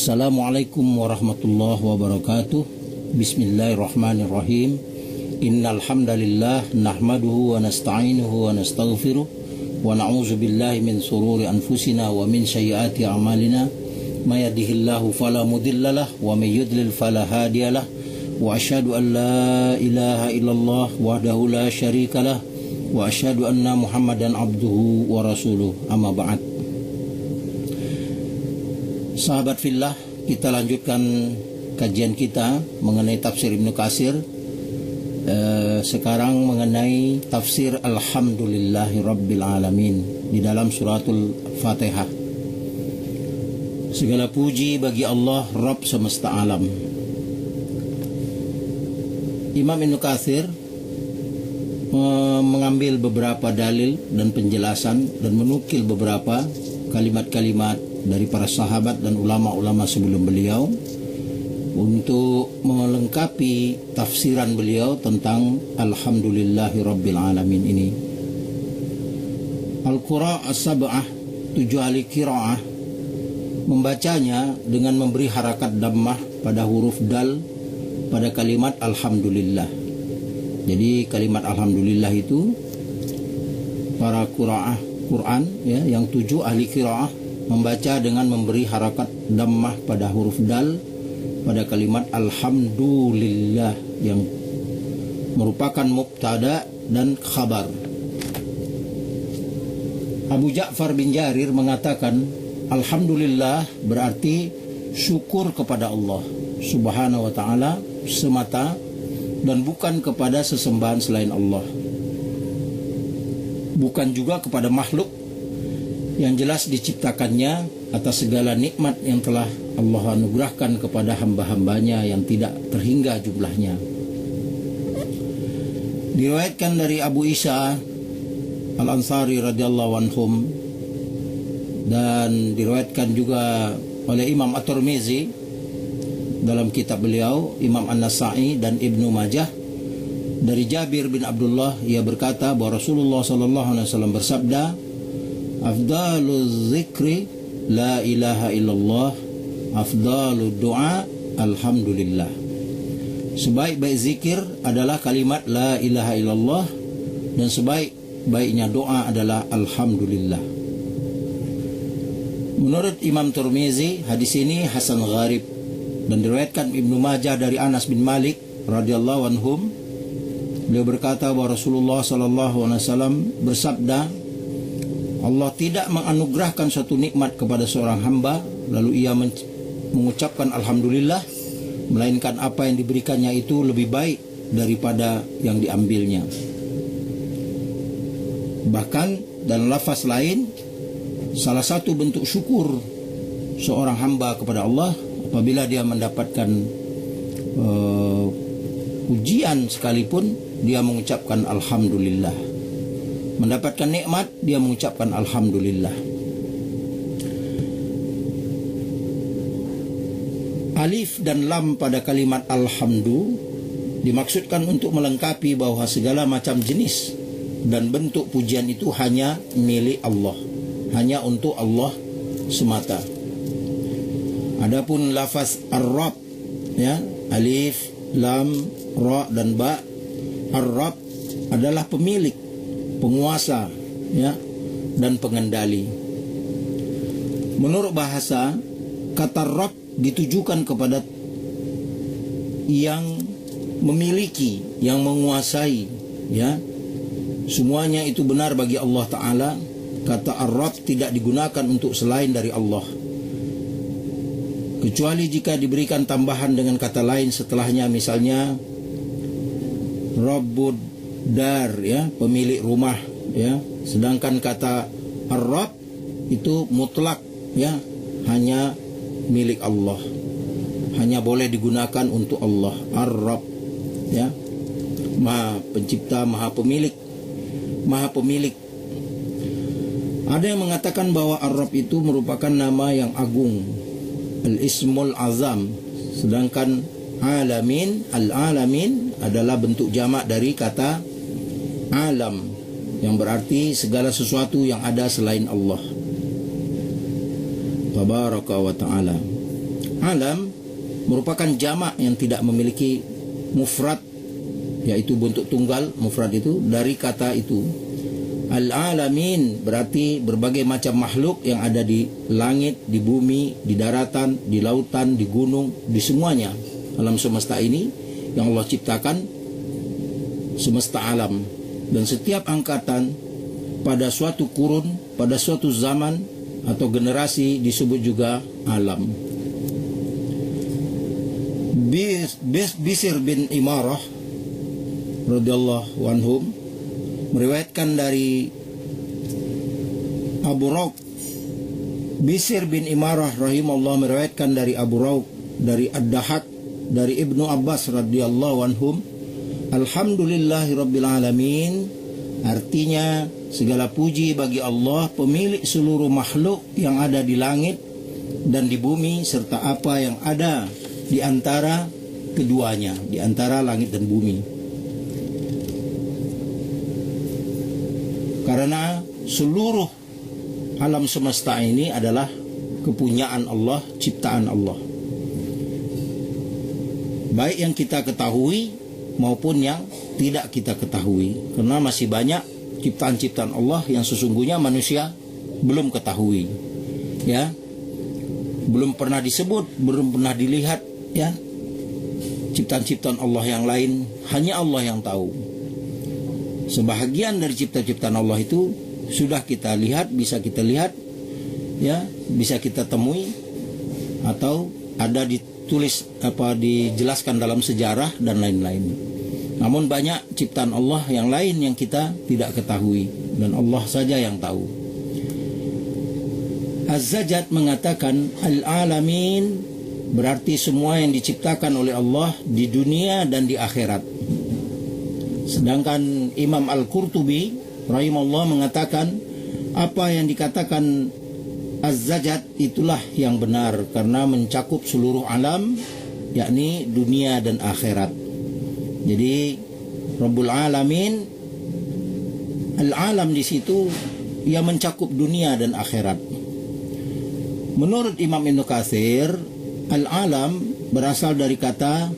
Assalamualaikum warahmatullahi wabarakatuh. Bismillahirrahmanirrahim. Innal hamdalillah nahmaduhu wa nasta'inuhu wa nastaghfiruh wa na'udzu billahi min shururi anfusina wa min sayyiati a'malina. May yahdihillahu fala mudhillalah wa may yudlil fala hadiyalah. Wa asyhadu an la ilaha illallah wahdahu la syarikalah wa asyhadu anna Muhammadan abduhu wa rasuluh. Amma ba'd. Sahabat fillah, kita lanjutkan kajian kita mengenai tafsir Ibnu Katsir. Sekarang mengenai tafsir Alhamdulillahi Rabbil Alamin di dalam suratul Fatihah. Segala puji bagi Allah, Rabb semesta alam. Imam Ibnu Katsir mengambil beberapa dalil dan penjelasan dan menukil beberapa kalimat-kalimat dari para sahabat dan ulama-ulama sebelum beliau untuk melengkapi tafsiran beliau tentang Alhamdulillahi Rabbil Alamin ini. Al-Qura'ah as-sab'ah, 7 ahli qira'ah, membacanya dengan memberi harakat dhammah pada huruf dal pada kalimat Alhamdulillah. Jadi kalimat Alhamdulillah itu para qira'ah Quran ya, yang 7 ahli qira'ah membaca dengan memberi harakat dhammah pada huruf dal pada kalimat Alhamdulillah yang merupakan mubtada dan khabar. Abu Ja'far bin Jarir mengatakan Alhamdulillah berarti syukur kepada Allah Subhanahu wa ta'ala semata dan bukan kepada sesembahan selain Allah, bukan juga kepada makhluk yang jelas diciptakannya atas segala nikmat yang telah Allah anugerahkan kepada hamba-hambanya yang tidak terhingga jumlahnya. Diriwayatkan dari Abu Isa Al-Ansari radhiyallahu anhum dan diriwayatkan juga oleh Imam At-Tirmizi dalam kitab beliau, Imam An-Nasa'i dan Ibnu Majah dari Jabir bin Abdullah, ia berkata bahwa Rasulullah sallallahu alaihi wasallam bersabda, afdalu zikri la ilaha illallah, afdalu doa alhamdulillah. Sebaik-baik zikir adalah kalimat la ilaha illallah dan sebaik-baiknya doa adalah alhamdulillah. Menurut Imam Tirmizi, hadis ini hasan gharib dan diriwayatkan Ibnu Majah dari Anas bin Malik radhiyallahu anhum. Beliau berkata bahwa Rasulullah sallallahu alaihi wasallam bersabda, Allah tidak menganugerahkan suatu nikmat kepada seorang hamba lalu ia mengucapkan Alhamdulillah, melainkan apa yang diberikannya itu lebih baik daripada yang diambilnya. Bahkan dalam lafaz lain, salah satu bentuk syukur seorang hamba kepada Allah apabila dia mendapatkan ujian sekalipun, dia mengucapkan Alhamdulillah. Mendapatkan nikmat, dia mengucapkan Alhamdulillah. Alif dan lam pada kalimat Alhamdu dimaksudkan untuk melengkapi bahwa segala macam jenis dan bentuk pujian itu hanya milik Allah, hanya untuk Allah semata. Adapun lafaz Ar-Rabb ya, alif, lam, ra dan ba, Ar-Rabb adalah pemilik, penguasa ya, dan pengendali. Menurut bahasa, kata Rabb ditujukan kepada yang memiliki, yang menguasai ya. Semuanya itu benar bagi Allah Ta'ala. Kata Ar-Rabb tidak digunakan untuk selain dari Allah, kecuali jika diberikan tambahan dengan kata lain setelahnya, misalnya Rabbud dar ya, pemilik rumah ya. Sedangkan kata Ar-Rabb itu mutlak ya, hanya milik Allah, hanya boleh digunakan untuk Allah. Ar-Rabb ya, Maha Pencipta, Maha Pemilik, Maha Pemilik. Ada yang mengatakan bahwa Ar-Rabb itu merupakan nama yang agung, Al-Ismul Azam, sedangkan Alamin, Al-Alamin adalah bentuk jamak dari kata alam yang berarti segala sesuatu yang ada selain Allah Tabaraka wa ta'ala. Alam merupakan jamak yang tidak memiliki mufrad, yaitu bentuk tunggal. Mufrad itu dari kata itu. Al-alamin berarti berbagai macam makhluk yang ada di langit, di bumi, di daratan, di lautan, di gunung, di semuanya alam semesta ini yang Allah ciptakan, semesta alam. Dan setiap angkatan pada suatu kurun, pada suatu zaman atau generasi disebut juga alam. Bishr bin Imarah radhiyallahu anhum meriwayatkan dari Abu Rauk. Bishr bin Imarah rahimahullah meriwayatkan dari Abu Rauk, dari Ad-Dahak, dari Ibnu Abbas radhiyallahu anhum, alhamdulillahirabbil alamin, artinya segala puji bagi Allah pemilik seluruh makhluk yang ada di langit dan di bumi serta apa yang ada di antara keduanya, di antara langit dan bumi. Karena seluruh alam semesta ini adalah kepunyaan Allah, ciptaan Allah. Baik yang kita ketahui maupun yang tidak kita ketahui. Karena masih banyak ciptaan-ciptaan Allah yang sesungguhnya manusia belum ketahui. Ya. Belum pernah disebut, belum pernah dilihat, ya. Ciptaan-ciptaan Allah yang lain hanya Allah yang tahu. Sebahagian dari cipta-ciptaan Allah itu sudah kita lihat, bisa kita lihat, ya, bisa kita temui, atau ada ditulis dijelaskan dalam sejarah dan lain-lain. Namun banyak ciptaan Allah yang lain yang kita tidak ketahui dan Allah saja yang tahu. Az-Zajjaj mengatakan al-alamin berarti semua yang diciptakan oleh Allah di dunia dan di akhirat. Sedangkan Imam Al-Qurtubi rahimahullah mengatakan apa yang dikatakan Az-Zajjaj itulah yang benar karena mencakup seluruh alam, yakni dunia dan akhirat. Jadi Rabbul Alamin, al-alam di situ ia mencakup dunia dan akhirat. Menurut Imam Ibnu Katsir, al-alam berasal dari kata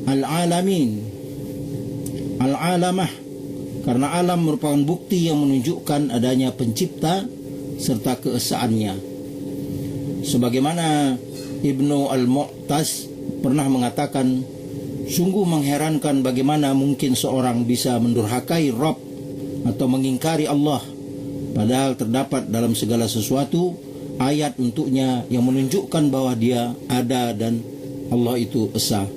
al-alamin, al-alamah, karena alam merupakan bukti yang menunjukkan adanya pencipta serta keesaannya. Sebagaimana Ibnu Al-Mu'taz pernah mengatakan, sungguh mengherankan bagaimana mungkin seorang bisa mendurhakai Rabb atau mengingkari Allah, padahal terdapat dalam segala sesuatu ayat untuknya yang menunjukkan bahwa dia ada dan Allah itu esa.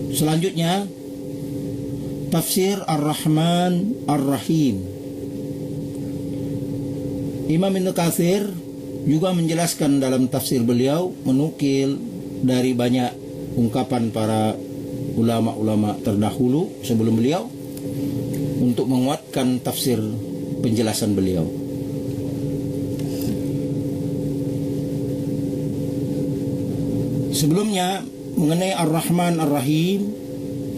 Selanjutnya, tafsir Ar-Rahman Ar-Rahim. Imam Ibnu Katsir juga menjelaskan dalam tafsir beliau, menukil dari banyak ungkapan para ulama-ulama terdahulu sebelum beliau untuk menguatkan tafsir penjelasan beliau. Sebelumnya mengenai Ar-Rahman Ar-Rahim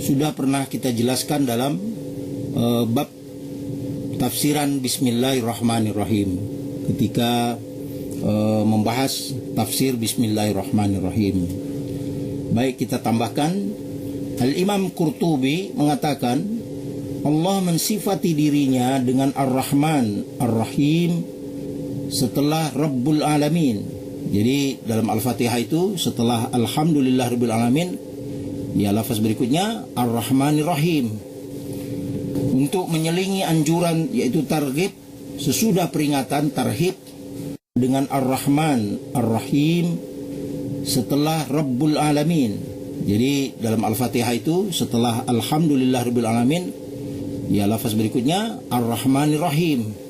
sudah pernah kita jelaskan dalam bab tafsiran Bismillahirrahmanirrahim ketika membahas tafsir Bismillahirrahmanirrahim. Baik, kita tambahkan, Al-Imam Qurtubi mengatakan Allah mensifati dirinya dengan Ar-Rahman Ar-Rahim setelah Rabbul Alamin. Jadi dalam Al-Fatihah itu setelah Alhamdulillahirabbil alamin, ya lafaz berikutnya Ar-Rahmanir Rahim, untuk menyelingi anjuran yaitu targhib sesudah peringatan tarhib dengan Ar-Rahman Ar-Rahim setelah Rabbul Alamin. Jadi dalam Al-Fatihah itu setelah Alhamdulillahirabbil alamin, ya lafaz berikutnya Ar-Rahmanir Rahim.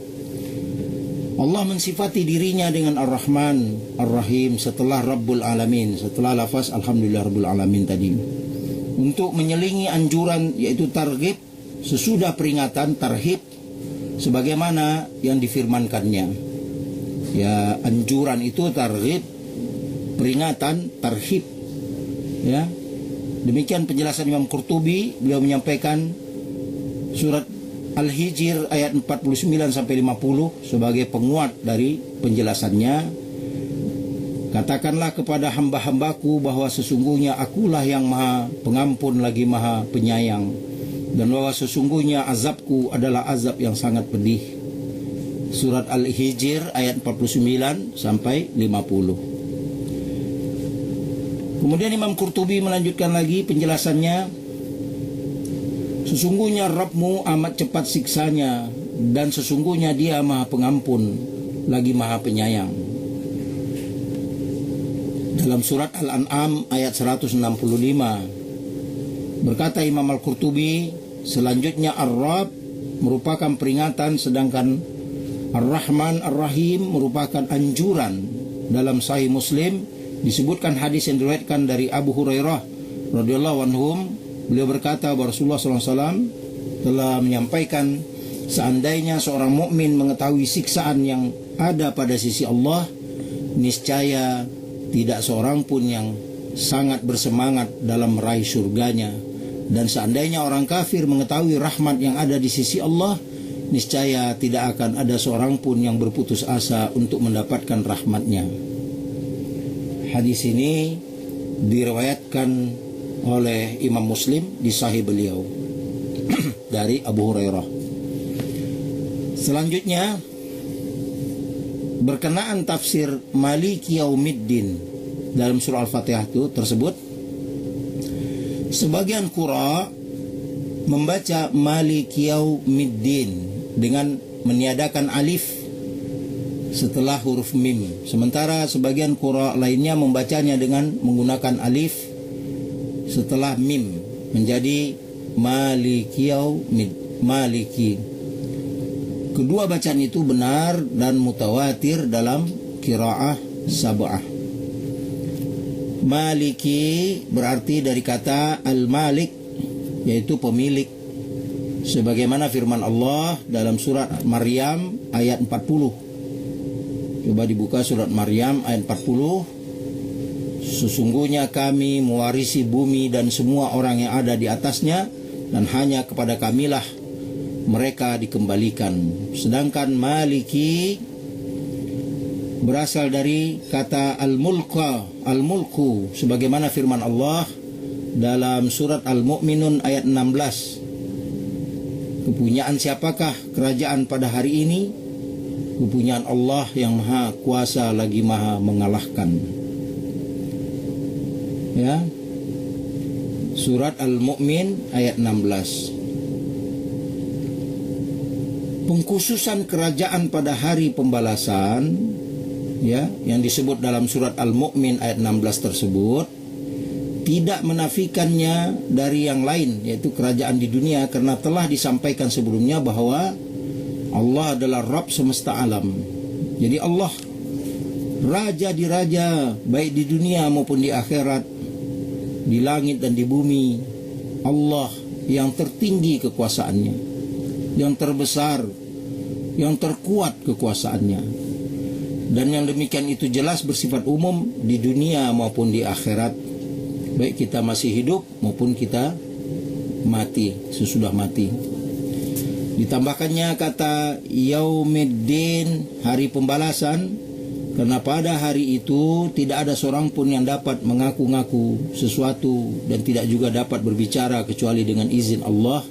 Allah mensifati dirinya dengan Ar-Rahman Ar-Rahim setelah Rabbul Alamin, setelah lafaz Alhamdulillahirabbil alamin tadi, untuk menyelingi anjuran yaitu targhib sesudah peringatan tarhib sebagaimana yang difirmankannya. Ya, anjuran itu targhib, peringatan tarhib. Ya. Demikian penjelasan Imam Qurtubi. Beliau menyampaikan surat Al-Hijr ayat 49 sampai 50 sebagai penguat dari penjelasannya. Katakanlah kepada hamba-hambaku bahwa sesungguhnya akulah yang maha pengampun lagi maha penyayang, dan bahwa sesungguhnya azabku adalah azab yang sangat pedih. Surat Al-Hijr ayat 49 sampai 50. Kemudian Imam Qurtubi melanjutkan lagi penjelasannya. Sesungguhnya Rabbmu amat cepat siksanya, dan sesungguhnya Dia maha pengampun lagi maha penyayang. Dalam surat Al-An'am ayat 165 berkata Imam Al-Qurtubi, selanjutnya Ar-Rabb merupakan peringatan, sedangkan Ar-Rahman Ar-Rahim merupakan anjuran. Dalam Sahih Muslim disebutkan hadis yang diriwayatkan dari Abu Hurairah radhiyallahu anhum, beliau berkata bahwa Rasulullah SAW telah menyampaikan, seandainya seorang mukmin mengetahui siksaan yang ada pada sisi Allah, niscaya tidak seorang pun yang sangat bersemangat dalam meraih surganya. Dan seandainya orang kafir mengetahui rahmat yang ada di sisi Allah, niscaya tidak akan ada seorang pun yang berputus asa untuk mendapatkan rahmatnya. Hadis ini diriwayatkan oleh Imam Muslim di Sahih beliau dari Abu Hurairah. Selanjutnya, berkenaan tafsir Maliki Yaumiddin dalam surah Al-Fatihah itu tersebut, sebagian qurra membaca Maliki Yaumiddin dengan meniadakan alif setelah huruf mim, sementara sebagian qurra lainnya membacanya dengan menggunakan alif setelah mim menjadi Maliki Maliki. Kedua bacaan itu benar dan mutawatir dalam qiraah sab'ah. Maliki berarti dari kata al-malik, yaitu pemilik, sebagaimana firman Allah dalam surat Maryam ayat 40. Coba dibuka surat Maryam ayat 40. Sesungguhnya kami mewarisi bumi dan semua orang yang ada di atasnya, dan hanya kepada kamilah mereka dikembalikan. Sedangkan Maliki berasal dari kata al-mulku, sebagaimana firman Allah dalam surat Al-Mu'minun ayat 16. Kepunyaan siapakah kerajaan pada hari ini? Kepunyaan Allah yang maha kuasa lagi maha mengalahkan. Ya, surat Al-Mu'min ayat 16. Pengkhususan kerajaan pada hari pembalasan, ya, yang disebut dalam surat Al-Mu'min ayat 16 tersebut tidak menafikannya dari yang lain, yaitu kerajaan di dunia, karena telah disampaikan sebelumnya bahwa Allah adalah Rabb semesta alam. Jadi Allah raja di raja, baik di dunia maupun di akhirat, di langit dan di bumi. Allah yang tertinggi kekuasaannya, yang terbesar, yang terkuat kekuasaannya. Dan yang demikian itu jelas bersifat umum di dunia maupun di akhirat, baik kita masih hidup maupun kita mati, sesudah mati. Ditambahkannya kata Yaumiddin, hari pembalasan, karena pada hari itu tidak ada seorang pun yang dapat mengaku-ngaku sesuatu dan tidak juga dapat berbicara kecuali dengan izin Allah.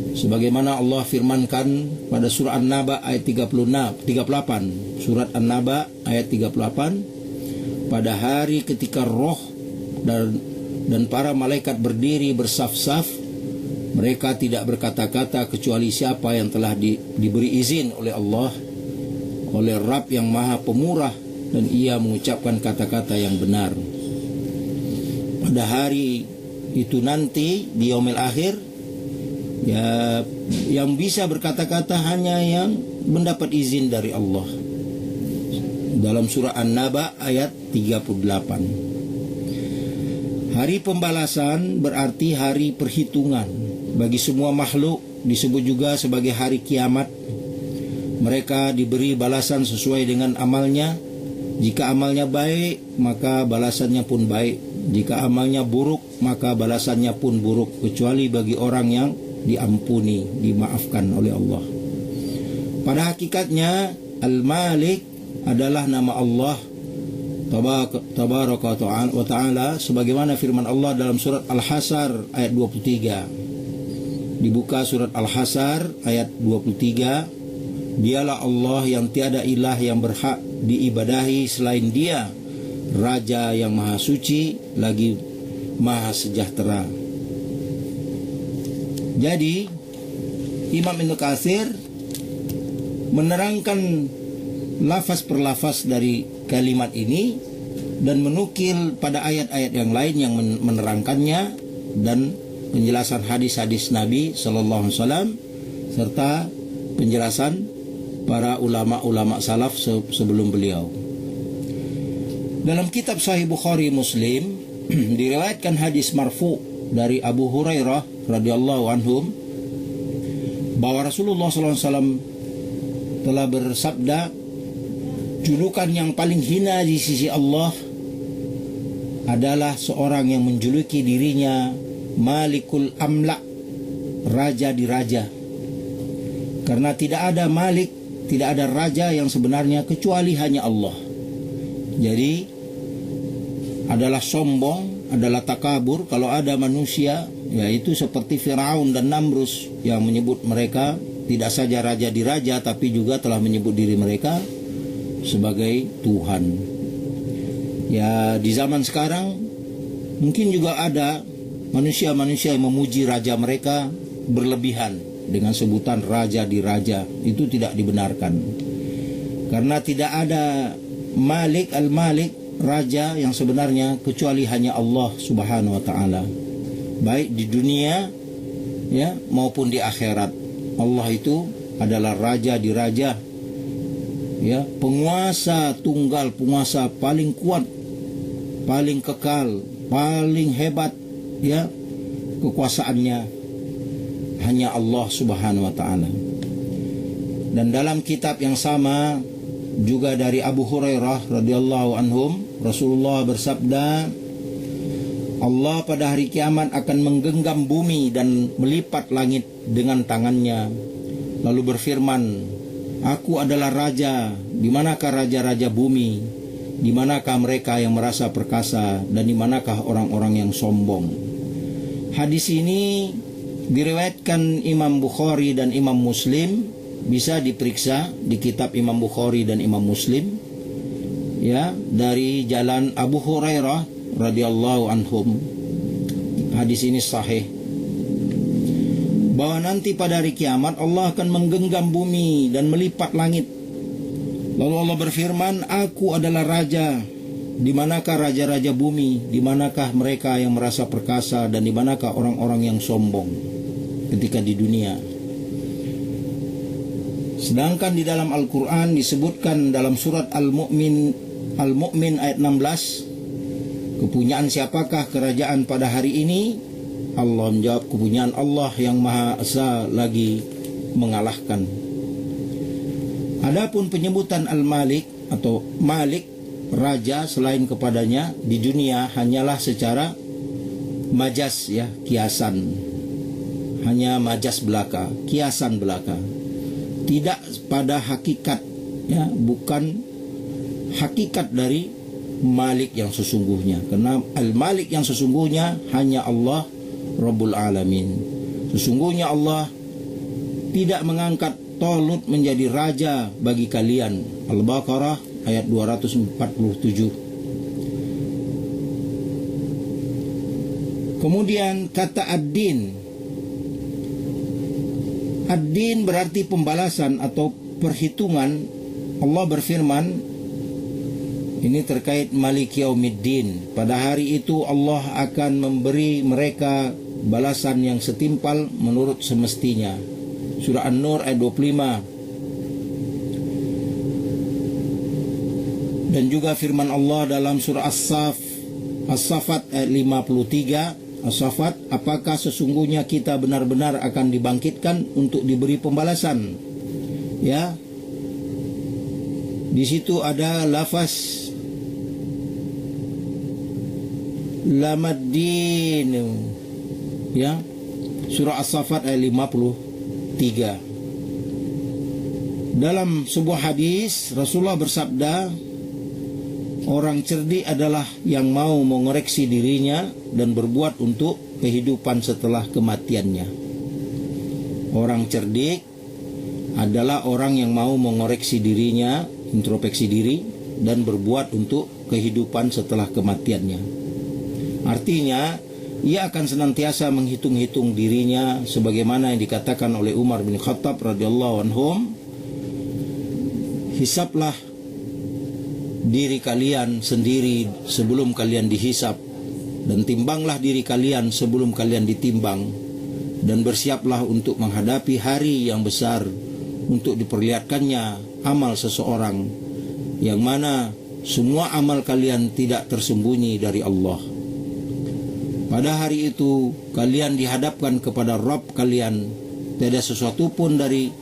Sebagaimana Allah firmankan pada surah An-Naba ayat 38. Surat An-Naba ayat 38. Pada hari ketika roh dan para malaikat berdiri bersaf-saf, mereka tidak berkata-kata kecuali siapa yang telah diberi izin oleh Allah, oleh Rabb yang maha pemurah, dan ia mengucapkan kata-kata yang benar. Pada hari itu nanti, di yaumil akhir, ya, yang bisa berkata-kata hanya yang mendapat izin dari Allah. Dalam surah An-Naba ayat 38. Hari pembalasan berarti hari perhitungan bagi semua makhluk, disebut juga sebagai hari kiamat. Mereka diberi balasan sesuai dengan amalnya. Jika amalnya baik, maka balasannya pun baik. Jika amalnya buruk, maka balasannya pun buruk, kecuali bagi orang yang diampuni, dimaafkan oleh Allah. Pada hakikatnya, Al-Malik adalah nama Allah tabaraka wa ta'ala, sebagaimana firman Allah dalam surat Al-Hasr ayat 23. Dibuka surat Al-Hasr ayat 23. Dialah Allah yang tiada ilah yang berhak diibadahi selain Dia, Raja yang maha suci lagi maha sejahtera. Jadi Imam Ibnu Katsir menerangkan lafaz per lafaz dari kalimat ini dan menukil pada ayat-ayat yang lain yang menerangkannya dan penjelasan hadis-hadis Nabi sallallahu alaihi wasallam serta penjelasan para ulama-ulama salaf sebelum beliau. Dalam kitab Sahih Bukhari Muslim diriwayatkan hadis marfu dari Abu Hurairah radhiyallahu anhum bahwa Rasulullah sallallahu alaihi wasallam telah bersabda, julukan yang paling hina di sisi Allah adalah seorang yang menjuluki dirinya Malikul Amlak, raja di raja. Karena tidak ada malik, tidak ada raja yang sebenarnya kecuali hanya Allah. Jadi adalah sombong, adalah takabur kalau ada manusia, yaitu seperti Firaun dan Namrus yang menyebut mereka tidak saja raja di raja, tapi juga telah menyebut diri mereka sebagai Tuhan. Ya, di zaman sekarang mungkin juga ada manusia-manusia yang memuji raja mereka berlebihan dengan sebutan raja di raja. Itu tidak dibenarkan, karena tidak ada Malik al-Malik, raja yang sebenarnya kecuali hanya Allah Subhanahu wa taala, baik di dunia ya maupun di akhirat. Allah itu adalah raja di raja, ya, penguasa tunggal, penguasa paling kuat, paling kekal, paling hebat, ya, kekuasaannya hanya Allah Subhanahu wa taala. Dan dalam kitab yang sama juga dari Abu Hurairah radhiyallahu anhum, Rasulullah bersabda, Allah pada hari kiamat akan menggenggam bumi dan melipat langit dengan tangannya, lalu berfirman, Aku adalah raja. Di manakah raja-raja bumi? Di manakah mereka yang merasa perkasa? Dan di manakah orang-orang yang sombong? Hadis ini diriwayatkan Imam Bukhari dan Imam Muslim. Bisa diperiksa di kitab Imam Bukhari dan Imam Muslim, ya, dari jalan Abu Hurairah radhiyallahu anhum. Hadis ini sahih, bahwa nanti pada hari kiamat Allah akan menggenggam bumi dan melipat langit. Lalu Allah berfirman, Aku adalah raja. Di manakah raja-raja bumi? Di manakah mereka yang merasa perkasa? Dan di manakah orang-orang yang sombong ketika di dunia? Sedangkan di dalam Al-Quran disebutkan dalam surat Al-Mu'min ayat 16, kepunyaan siapakah kerajaan pada hari ini? Allah menjawab, kepunyaan Allah yang Maha Esa lagi mengalahkan. Adapun penyebutan Al-Malik atau Malik, raja selain kepadanya di dunia hanyalah secara majas, ya, kiasan. Hanya majas belaka, kiasan belaka. Tidak pada hakikat, ya, bukan hakikat dari Malik yang sesungguhnya. Karena Al-Malik yang sesungguhnya hanya Allah Rabbul Alamin. Sesungguhnya Allah tidak mengangkat Talut menjadi raja bagi kalian. Al-Baqarah ayat 247. Kemudian kata ad-din. Ad-din berarti pembalasan atau perhitungan. Allah berfirman, ini terkait Malik Yaumiddin. Pada hari itu Allah akan memberi mereka balasan yang setimpal menurut semestinya. Surah An-Nur ayat 25. Dan juga firman Allah dalam surah As-Saffat ayat 53. As-Saffat, apakah sesungguhnya kita benar-benar akan dibangkitkan untuk diberi pembalasan? Ya, di situ ada lafaz Lamaddin, ya, surah As-Saffat ayat 53. Dalam sebuah hadis Rasulullah bersabda, Orang cerdik adalah yang mau mengoreksi dirinya dan berbuat untuk kehidupan setelah kematiannya. Orang cerdik adalah orang yang mau mengoreksi dirinya, introspeksi diri, dan berbuat untuk kehidupan setelah kematiannya. Artinya, ia akan senantiasa menghitung-hitung dirinya sebagaimana yang dikatakan oleh Umar bin Khattab radhiyallahu anhum, hisaplah diri kalian sendiri sebelum kalian dihisap, dan timbanglah diri kalian sebelum kalian ditimbang, dan bersiaplah untuk menghadapi hari yang besar untuk diperlihatkannya amal seseorang, yang mana semua amal kalian tidak tersembunyi dari Allah. Pada hari itu kalian dihadapkan kepada Rabb kalian, tidak sesuatu pun dari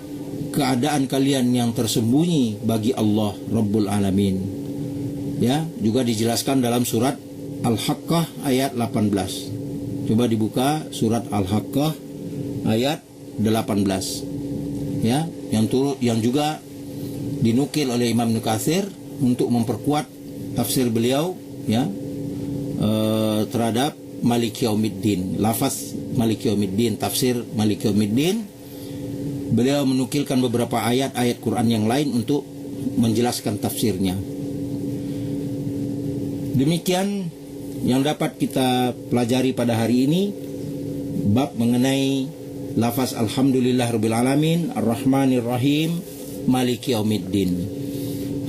keadaan kalian yang tersembunyi bagi Allah Rabbul Alamin. Ya, juga dijelaskan dalam surat Al-Haqqah ayat 18. Coba dibuka surat Al-Haqqah ayat 18. Ya, yang juga dinukil oleh Imam Ibnu Katsir untuk memperkuat tafsir beliau, ya, terhadap Maliki Yaumiddin. Lafaz Maliki Yaumiddin, tafsir Maliki Yaumiddin, beliau menukilkan beberapa ayat-ayat Quran yang lain untuk menjelaskan tafsirnya. Demikian yang dapat kita pelajari pada hari ini, bab mengenai lafaz Alhamdulillahirabbil alamin Ar-Rahmanir Rahim Maliki Yaumiddin.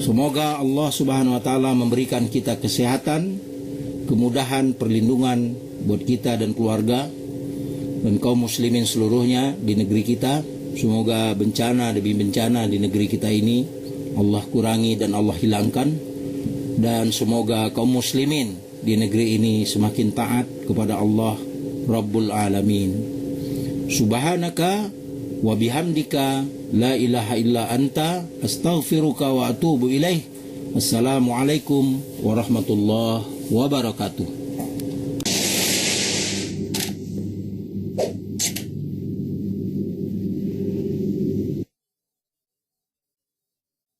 Semoga Allah Subhanahu wa taala memberikan kita kesehatan, kemudahan, perlindungan buat kita dan keluarga dan kaum muslimin seluruhnya di negeri kita. Semoga bencana demi bencana di negeri kita ini Allah kurangi dan Allah hilangkan. Dan semoga kaum muslimin di negeri ini semakin taat kepada Allah Rabbul Alamin. Subhanaka wa bihamdika la ilaha illa anta astaghfiruka wa atubu ilaih. Assalamualaikum warahmatullahi wabarakatuh.